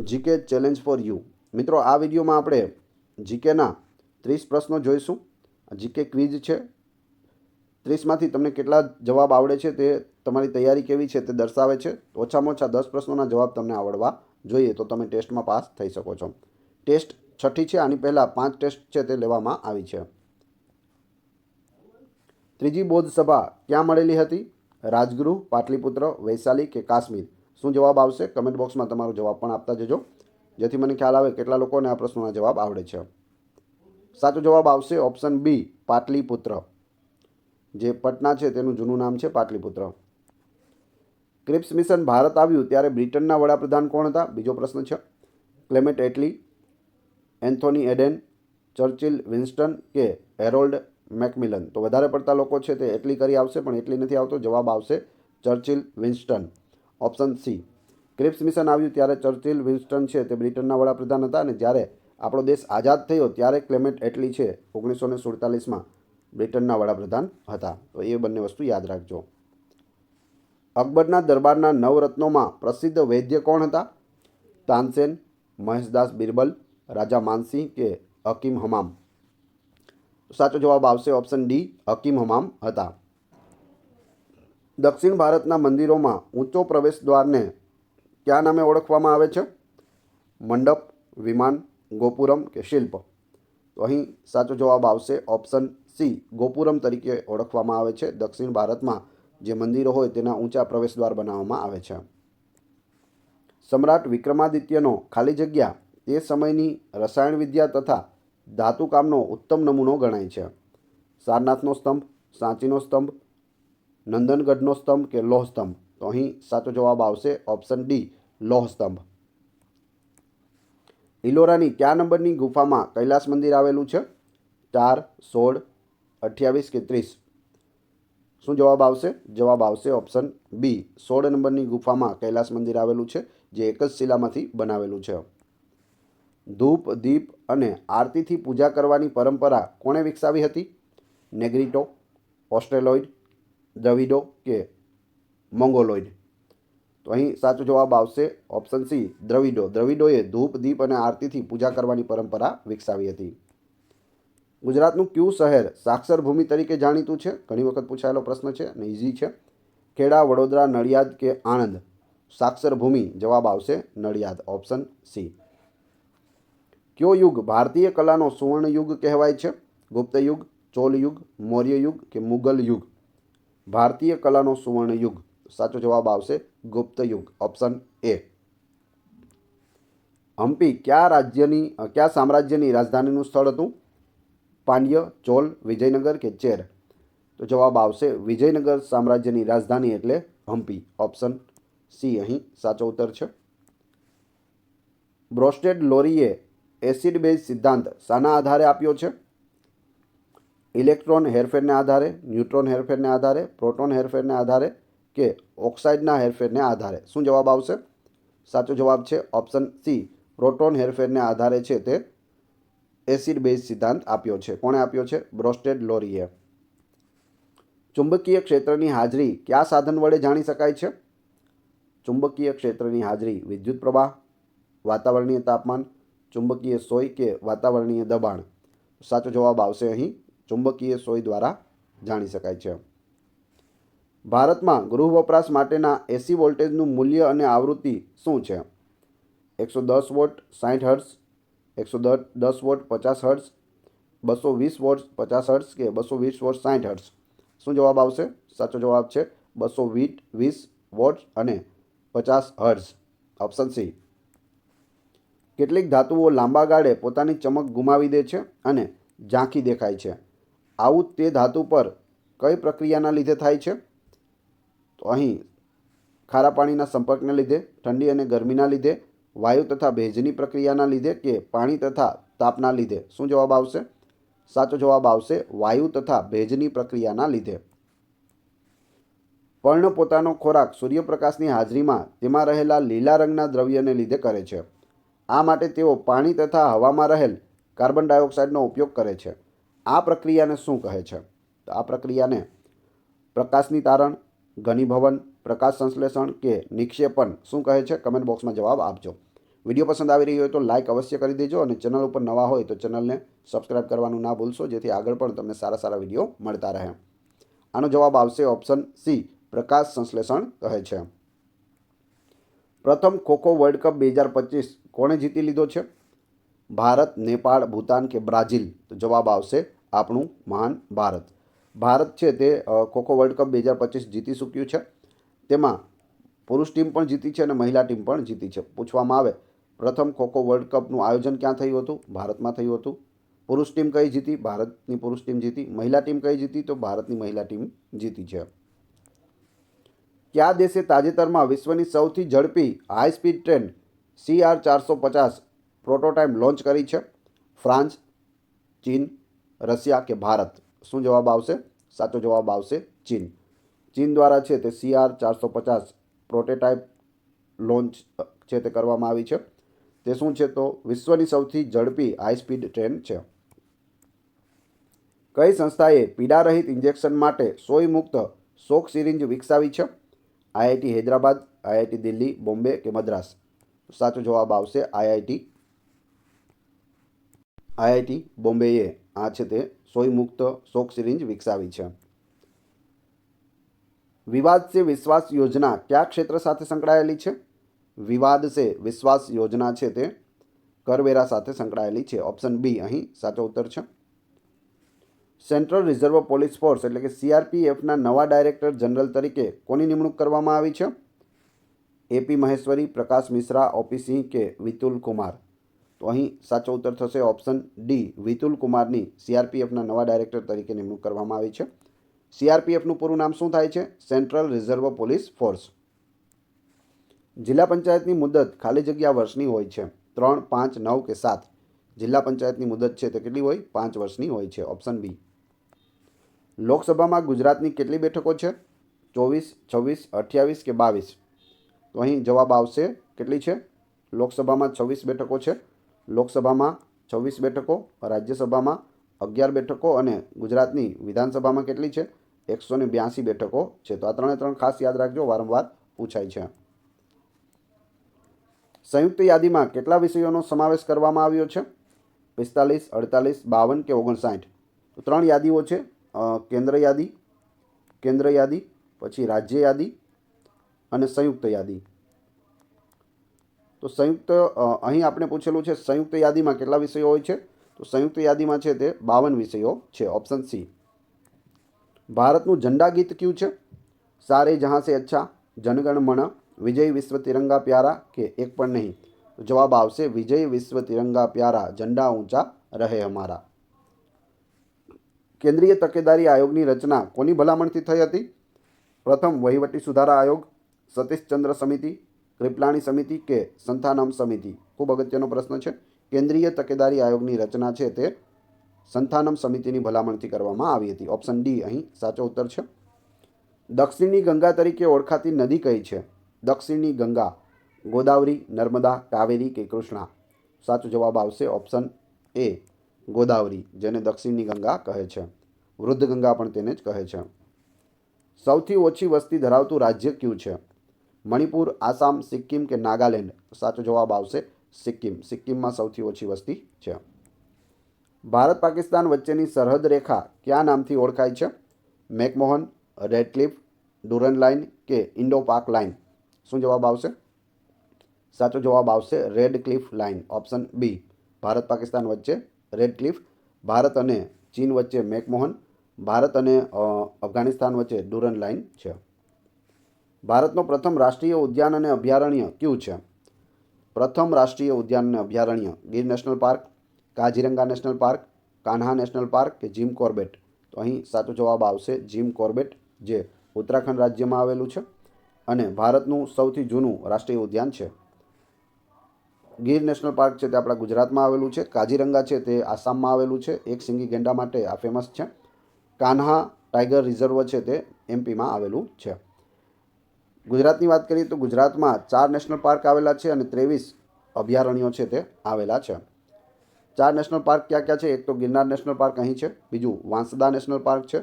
GK challenge for you. મિત્રો, આ વિડીયોમાં આપણે જીકેના 30 પ્રશ્નો જોઈશું. જીકે ક્વિઝ છે. 30માંથી તમને કેટલા જવાબ આવડે છે તે તમારી તૈયારી કેવી છે તે દર્શાવે છે. ઓછામાં ઓછા 10 પ્રશ્નોના જવાબ તમને આવડવા જોઈએ તો તમે ટેસ્ટમાં પાસ થઈ શકો છો. ટેસ્ટ છઠ્ઠી છે. આની પહેલાં 5 ટેસ્ટ છે તે લેવામાં આવી છે. ત્રીજી બૌદ્ધ સભા ક્યાં મળેલી હતી? રાજગૃહ, પાટલીપુત્ર, વૈશાલી કે કાશ્મીર? શું જવાબ આવશે? કમેન્ટ બોક્સમાં તમારો જવાબ પણ આપતા જજો, જેથી મને ખ્યાલ આવે કેટલા લોકોને આ પ્રશ્નોના જવાબ આવડે છે. સાચો જવાબ આવશે ઓપ્શન બી, પાટલીપુત્ર. જે પટના છે તેનું જૂનું નામ છે પાટલીપુત્ર. ક્રિપ્સ મિશન ભારત આવ્યું ત્યારે બ્રિટનના વડાપ્રધાન કોણ હતા? બીજો પ્રશ્ન છે. ક્લેમેન્ટ એટલી, એન્થોની એડેન, ચર્ચિલ વિન્સ્ટન કે હેરોલ્ડ મેકમિલન? તો વધારે પડતા લોકો છે તે એટલી કરી આવશે, પણ એટલી નથી આવતો. જવાબ આવશે Churchill Winston, option C. Cripps mission આવ્યું ત્યારે ચર્ચિલ વિન્સ્ટન છે તે બ્રિટનના વડાપ્રધાન હતા, અને જ્યારે આપણો દેશ આઝાદ થયો ત્યારે ક્લેમેન્ટ એટલી છે 1947માં બ્રિટનના વડાપ્રધાન હતા. તો એ બંને વસ્તુ યાદ રાખજો. અકબરના દરબારના નવરત્નોમાં પ્રસિદ્ધ વૈદ્ય કોણ હતા? તાનસેન, મહેશદાસ બિરબલ, રાજા માનસિંહ કે હકીમ હમામ? સાચો જવાબ આવશે ઓપ્શન ડી, હકીમ હમામ હતા. દક્ષિણ ભારતના મંદિરોમાં ઊંચો પ્રવેશ દ્વારને કયા નામે ઓળખવામાં આવે છે? મંડપ, વિમાન, ગોપુરમ કે શિલ્પ? તો અહીં સાચો જવાબ આવશે ઓપ્શન સી, ગોપુરમ તરીકે ઓળખવામાં આવે છે. દક્ષિણ ભારતમાં જે મંદિરો હોય તેના ઊંચા પ્રવેશદ્વાર બનાવવામાં આવે છે. સમ્રાટ વિક્રમાદિત્યનો ખાલી જગ્યા તે સમયની રસાયણ વિદ્યા તથા ધાતુકામનો ઉત્તમ નમૂનો ગણાય છે. સારનાથનો સ્તંભ, સાંચીનો સ્તંભ, નંદનગઢનો સ્તંભ કે લોહ સ્તંભ? તો અહીં સાચો જવાબ આવશે ઓપ્શન ડી, લોહ સ્તંભ. ઇલોરાની કયા નંબરની ગુફામાં કૈલાસ મંદિર આવેલું છે? 4, 16, 28 કે 30? શું જવાબ આવશે? જવાબ આવશે ઓપ્શન બી, 16 નંબરની ગુફામાં કૈલાસ મંદિર આવેલું છે, જે એક જ શિલામાંથી બનાવેલું છે. ધૂપ, દીપ અને આરતીથી પૂજા કરવાની પરંપરા કોણે વિકસાવી હતી? નેગ્રીટો, ઓસ્ટ્રેલોઇડ, દ્રવિડો કે મોંગોલોઇડ? તો અહીં સાચો જવાબ આવશે ઓપ્શન સી, દ્રવિડો. દ્રવિડોએ ધૂપ, દીપ અને આરતીથી પૂજા કરવાની પરંપરા વિકસાવી હતી. ગુજરાતનું કયું શહેર સાક્ષર ભૂમિ તરીકે જાણીતું છે? ઘણી વખત પૂછાયેલો પ્રશ્ન છે અને ઇઝી છે. ખેડા, વડોદરા, નડિયાદ કે આણંદ? સાક્ષર ભૂમિ જવાબ આવશે નડિયાદ, ઓપ્શન સી. કયો યુગ ભારતીય કલાનો સુવર્ણ યુગ કહેવાય છે? ગુપ્ત યુગ, ચોલ યુગ, મૌર્ય યુગ કે મુગલ યુગ? ભારતીય કલાનો સુવર્ણ યુગ. સાચો જવાબ આવશે ગુપ્ત યુગ, ઓપ્શન એ. હમ્પી કયા સામ્રાજ્યની રાજધાનીનું સ્થળ હતું? પાંડ્ય, ચોલ, વિજયનગર કે ચેર? તો જવાબ આવશે વિજયનગર સામ્રાજ્યની રાજધાની એટલે હમ્પી, ઓપ્શન સી અહીં સાચો ઉત્તર છે. બ્રોસ્ટેડ લોરીએ એસિડ બેઝ સિદ્ધાંત શાના આધારે આપ્યો છે? ઇલેક્ટ્રોન હેરફેરને આધારે, ન્યુટ્રોન હેરફેરને આધારે, પ્રોટોન હેરફેરને આધારે કે ઓક્સાઇડના હેરફેરને આધારે? શું જવાબ આવશે? સાચો જવાબ છે ઓપ્શન સી, પ્રોટોન હેરફેરને આધારે છે તે એસિડ બેઝ સિદ્ધાંત આપ્યો છે. કોણે આપ્યો છે? બ્રોસ્ટેડ લોરીએ. ચુંબકીય ક્ષેત્રની હાજરી કયા સાધન વડે જાણી શકાય છે? ચુંબકીય ક્ષેત્રની હાજરી વિદ્યુત પ્રવાહ, વાતાવરણીય તાપમાન, ચુંબકીય સોય કે વાતાવરણીય દબાણ? સાચો જવાબ આવશે અહીં ચુંબકીય સોય દ્વારા જાણી શકાય છે. ભારતમાં ગૃહ વપરાશ માટેના એસી વોલ્ટેજનું મૂલ્ય અને આવૃત્તિ શું છે? 110 volt 60 hertz, 110 volt 50 hertz, 220 volt 50 hertz કે 220 વોટ 60 હર્ટ્ઝ? શું જવાબ આવશે? સાચો જવાબ છે 220 વોટ અને 50 હર્ટ્ઝ, ઓપ્શન સી. કેટલીક ધાતુઓ લાંબા ગાળે પોતાની ચમક ગુમાવી દે છે અને ઝાંખી દેખાય છે. આવું તે ધાતુ પર કઈ પ્રક્રિયાના લીધે થાય છે? તો અહીં ખારા પાણીના સંપર્કને લીધે, ઠંડી અને ગરમીના લીધે, વાયુ તથા ભેજની પ્રક્રિયાના લીધે કે પાણી તથા તાપના લીધે? શું જવાબ આવશે? સાચો જવાબ આવશે વાયુ તથા ભેજની પ્રક્રિયાના લીધે. પર્ણ પોતાનો ખોરાક સૂર્યપ્રકાશની હાજરીમાં તેમાં રહેલા લીલા રંગના દ્રવ્યને લીધે કરે છે. આ માટે તેઓ પાણી તથા હવામાં રહેલ કાર્બન ડાયોક્સાઇડનો ઉપયોગ કરે છે. આ પ્રક્રિયાને શું કહે છે? તો આ પ્રક્રિયાને પ્રકાશની તારણ, ઘનીભવન, પ્રકાશ સંશ્લેષણ કે નિક્ષેપણ શું કહે છે? કમેન્ટ બોક્સમાં જવાબ આપજો. વિડીયો પસંદ આવી રહ્યો હોય તો લાઇક અવશ્ય કરી દેજો અને ચેનલ ઉપર નવા હોય તો ચેનલને સબસ્ક્રાઈબ કરવાનું ના ભૂલશો, જેથી આગળ પણ તમને સારા સારા વિડીયો મળતા રહે. આનો જવાબ આવશે ઓપ્શન સી, પ્રકાશ સંશ્લેષણ કહે છે. પ્રથમ ખોખો વર્લ્ડ કપ 2025 કોણે જીતી લીધો છે? ભારત, નેપાળ, ભૂતાન કે બ્રાઝિલ? તો જવાબ આવશે આપણું મહાન ભારત. ભારત છે તે ખોખો વર્લ્ડ કપ 2025 જીતી ચૂક્યું છે. તેમાં પુરુષ ટીમ પણ જીતી છે અને મહિલા ટીમ પણ જીતી છે. પૂછવામાં આવે પ્રથમ ખોખો વર્લ્ડ કપનું આયોજન ક્યાં થયું હતું? ભારતમાં થયું હતું. પુરુષ ટીમ કઈ જીતી? ભારતની પુરુષ ટીમ જીતી. મહિલા ટીમ કઈ જીતી? તો ભારતની મહિલા ટીમ જીતી છે. કયા દેશે તાજેતરમાં વિશ્વની સૌથી ઝડપી high speed train CR450 prototype launch કરી છે? ફ્રાન્સ, ચીન, રશિયા કે ભારત? શું જવાબ આવશે? સાચો જવાબ આવશે ચીન. ચીન દ્વારા છે તે CR450 પ્રોટોટાઇપ લોન્ચ છે તે કરવામાં આવી છે. તે શું છે? તો વિશ્વની સૌથી ઝડપી હાઈ સ્પીડ ટ્રેન છે. કઈ સંસ્થાએ પીડા રહિત ઇન્જેક્શન માટે સોય મુક્ત શોક સિરિંજ વિકસાવી છે? IIT હૈદરાબાદ, IIT દિલ્હી, બોમ્બે કે મદ્રાસ? સાચો જવાબ આવશે IIT બોમ્બેએ આ છે તે સોય મુક્ત શોક સિરિંજ વિકસાવી છે. વિવાદ સે વિશ્વાસ યોજના કયા ક્ષેત્ર સાથે સંકળાયેલી છે? વિવાદ સે વિશ્વાસ યોજના છે તે કરવેરા સાથે સંકળાયેલી છે. ઓપ્શન બી અહીં સાચો ઉત્તર છે. સેન્ટ્રલ રિઝર્વ પોલીસ ફોર્સ એટલે કે CRPFના નવા ડાયરેક્ટર જનરલ તરીકે કોની નિમણૂક કરવામાં આવી છે? AP મહેશ્વરી, પ્રકાશ મિશ્રા, OP સિંહ કે વિતુલ કુમાર? તો અહીં સાચો ઉત્તર થશે ઓપ્શન ડી, વિતુલ કુમારની CRPFના નવા ડાયરેક્ટર તરીકે નિમણૂક કરવામાં આવી છે. CRPFનું પૂરું નામ શું થાય છે? Central reserve police force. જિલ્લા પંચાયતની મુદત ખાલી જગ્યા વર્ષની હોય છે? 3, 5, 9 કે 7? જિલ્લા પંચાયતની મુદત છે તે કેટલી હોય? 5 વર્ષની હોય છે. Option B. લોકસભામાં ગુજરાતની કેટલી બેઠકો છે? 24, 26, 28 કે 22? તો અહીં જવાબ આવશે કેટલી છે? લોકસભામાં 26 બેઠકો છે. લોકસભામાં 26 બેઠકો, રાજ્યસભામાં 11 બેઠકો અને ગુજરાતની વિધાનસભામાં કેટલી છે? 182 બેઠકો છે. તો આ 3 ખાસ યાદ રાખજો, વારંવાર પૂછાય છે. સંયુક્ત યાદીમાં કેટલા વિષયોનો સમાવેશ કરવામાં આવ્યો છે? 45, 48, 52 કે 59? તો 3 યાદીઓ છે, કેન્દ્ર યાદી, પછી રાજ્ય યાદી અને સંયુક્ત યાદી. તો અહીં આપણે પૂછેલું છે સંયુક્ત યાદીમાં કેટલા વિષયો હોય છે? તો સંયુક્ત યાદીમાં છે તે 52 વિષયો છે. Option C. ભારતનું ઝંડા ગીત કયું છે? સારે જહાં સે અચ્છા, જનગણ મણ, વિજય વિશ્વ તિરંગા પ્યારા કે એક પણ નહીં? તો જવાબ આવશે વિજય વિશ્વ તિરંગા પ્યારા, ઝંડા ઊંચા રહે હમારા. કેન્દ્રીય તકેદારી આયોગની રચના કોની ભલામણથી થઈ હતી? પ્રથમ વહીવટી સુધારા આયોગ, સતીશચંદ્ર સમિતિ, કૃપલાણી સમિતિ કે સંથાનમ સમિતિ? ખૂબ અગત્યનો પ્રશ્ન છે. કેન્દ્રીય તકેદારી આયોગની રચના છે તે સંથાનમ સમિતિની ભલામણથી કરવામાં આવી હતી. ઓપ્શન ડી અહીં સાચો ઉત્તર છે. દક્ષિણની ગંગા તરીકે ઓળખાતી નદી કઈ છે? દક્ષિણની ગંગા ગોદાવરી, નર્મદા, કાવેરી કે કૃષ્ણા? સાચો જવાબ આવશે ઓપ્શન એ, ગોદાવરી, જેને દક્ષિણની ગંગા કહે છે. વૃદ્ધ ગંગા પણ તેને જ કહે છે. સૌથી ઓછી વસ્તી ધરાવતું રાજ્ય કયું છે? મણિપુર, આસામ, સિક્કિમ કે નાગાલેન્ડ? સાચો જવાબ આવશે સિક્કિમ. સિક્કિમમાં સૌથી ઓછી વસ્તી છે. ભારત પાકિસ્તાન વચ્ચેની સરહદ રેખા કયા નામથી ઓળખાય છે? McMahon, Radcliffe, Durand line કે ઇન્ડો પાક લાઇન? શું જવાબ આવશે? સાચો જવાબ આવશે Radcliffe line. Option B. Bharat Pakistan વચ્ચે રેડ ક્લિફ, ભારત અને ચીન વચ્ચે મેકમોહન, ભારત અને અફઘાનિસ્તાન વચ્ચે ડુરન લાઇન છે. ભારતનો પ્રથમ રાષ્ટ્રીય ઉદ્યાન અને અભયારણ્ય કયું છે? પ્રથમ રાષ્ટ્રીય ઉદ્યાન અને અભયારણ્ય Gir national park, Kaziranga national park, Kanha national park કે જીમ કોર્બેટ? તો અહીં સાચો જવાબ આવશે જીમ કોર્બેટ, જે ઉત્તરાખંડ રાજ્યમાં આવેલું છે અને ભારતનું સૌથી જૂનું રાષ્ટ્રીય ઉદ્યાન છે. ગીર નેશનલ પાર્ક છે તે આપણા ગુજરાતમાં આવેલું છે. કાઝીરંગા છે તે આસામમાં આવેલું છે. એક સિંગી ગેંડા માટે આ ફેમસ છે. કાન્હા ટાઈગર રિઝર્વ છે તે એમપીમાં આવેલું છે. ગુજરાતની વાત કરીએ તો ગુજરાતમાં 4 નેશનલ પાર્ક આવેલા છે અને 23 અભયારણ્યો છે તે આવેલા છે. 4 નેશનલ પાર્ક ક્યાં ક્યાં છે? એક તો ગિરનાર નેશનલ પાર્ક અહીં છે, બીજું વાંસદા નેશનલ પાર્ક છે,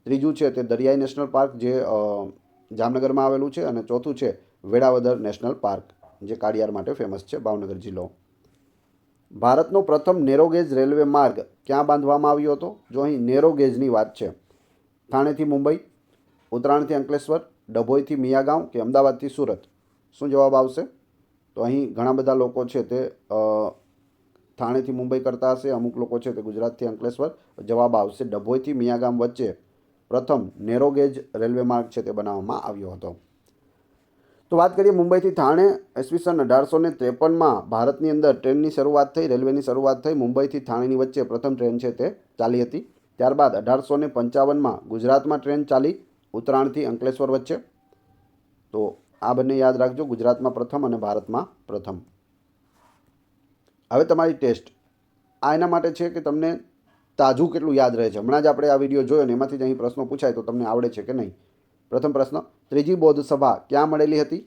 ત્રીજું છે તે દરિયાઈ નેશનલ પાર્ક જે જામનગરમાં આવેલું છે અને ચોથું છે વેળાવદર નેશનલ પાર્ક. જે કાળિયાર માટે ફેમસ છે, ભાવનગર જિલ્લો. ભારતનો પ્રથમ નેરોગેજ રેલવે માર્ગ ક્યાં બાંધવામાં આવ્યો હતો? જો અહીં નેરોગેજની વાત છે, થાણેથી મુંબઈ, ઉત્તરાયણથી અંકલેશ્વર, ડભોઈથી મિયાગાંવ કે અમદાવાદથી સુરત? શું જવાબ આવશે? તો અહીં ઘણા બધા લોકો છે તે થાણેથી મુંબઈ કરતા હશે, અમુક લોકો છે તે ગુજરાતથી અંકલેશ્વર. જવાબ આવશે ડભોઈથી મિયાગામ વચ્ચે પ્રથમ નેરોગેજ રેલવે માર્ગ છે તે બનાવવામાં આવ્યો હતો. તો વાત કરીએ મુંબઈથી થાણે. ઈસવીસન 1853માં ભારતની અંદર ટ્રેનની શરૂઆત થઈ, રેલવેની શરૂઆત થઈ. મુંબઈથી થાણેની વચ્ચે પ્રથમ ટ્રેન છે તે ચાલી હતી. ત્યારબાદ 1855માં ગુજરાતમાં ટ્રેન ચાલી, ઉત્તરાયણથી અંકલેશ્વર વચ્ચે. તો આ બંને યાદ રાખજો, ગુજરાતમાં પ્રથમ અને ભારતમાં પ્રથમ. હવે તમારી ટેસ્ટ આ એના માટે છે કે તમને તાજું કેટલું યાદ રહે છે. હમણાં જ આપણે આ વિડીયો જોયો ને એમાંથી જ અહીં પ્રશ્નો પૂછાય તો તમને આવડે છે કે નહીં. પ્રથમ પ્રશ્ન, ત્રીજી બૌદ્ધ સભા ક્યાં મળેલી હતી?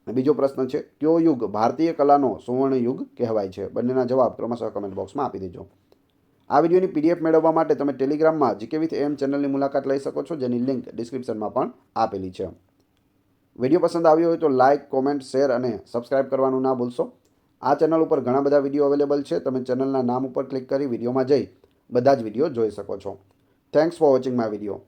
બીજો પ્રશ્ન છે, કયો યુગ ભારતીય કલાનો સુવર્ણ યુગ કહેવાય છે? બંનેના જવાબ ક્રમશઃ કમેન્ટ બોક્સમાં આપી દેજો. આ વિડીયોની પીડીએફ મેળવવા માટે તમે ટેલિગ્રામમાં જીકે વિથ એમ ચેનલની મુલાકાત લઈ શકો છો, જેની લિંક ડિસ્ક્રિપ્શનમાં પણ આપેલી છે. વિડીયો પસંદ આવ્યો હોય તો લાઇક, કોમેન્ટ, શેર અને સબસ્ક્રાઇબ કરવાનું ના ભૂલશો. આ ચેનલ ઉપર ઘણા બધા વિડીયો અવેલેબલ છે. તમે ચેનલના નામ ઉપર ક્લિક કરી વિડીયોમાં જઈ બધા જ વિડીયો જોઈ શકો છો. Thanks for watching my video.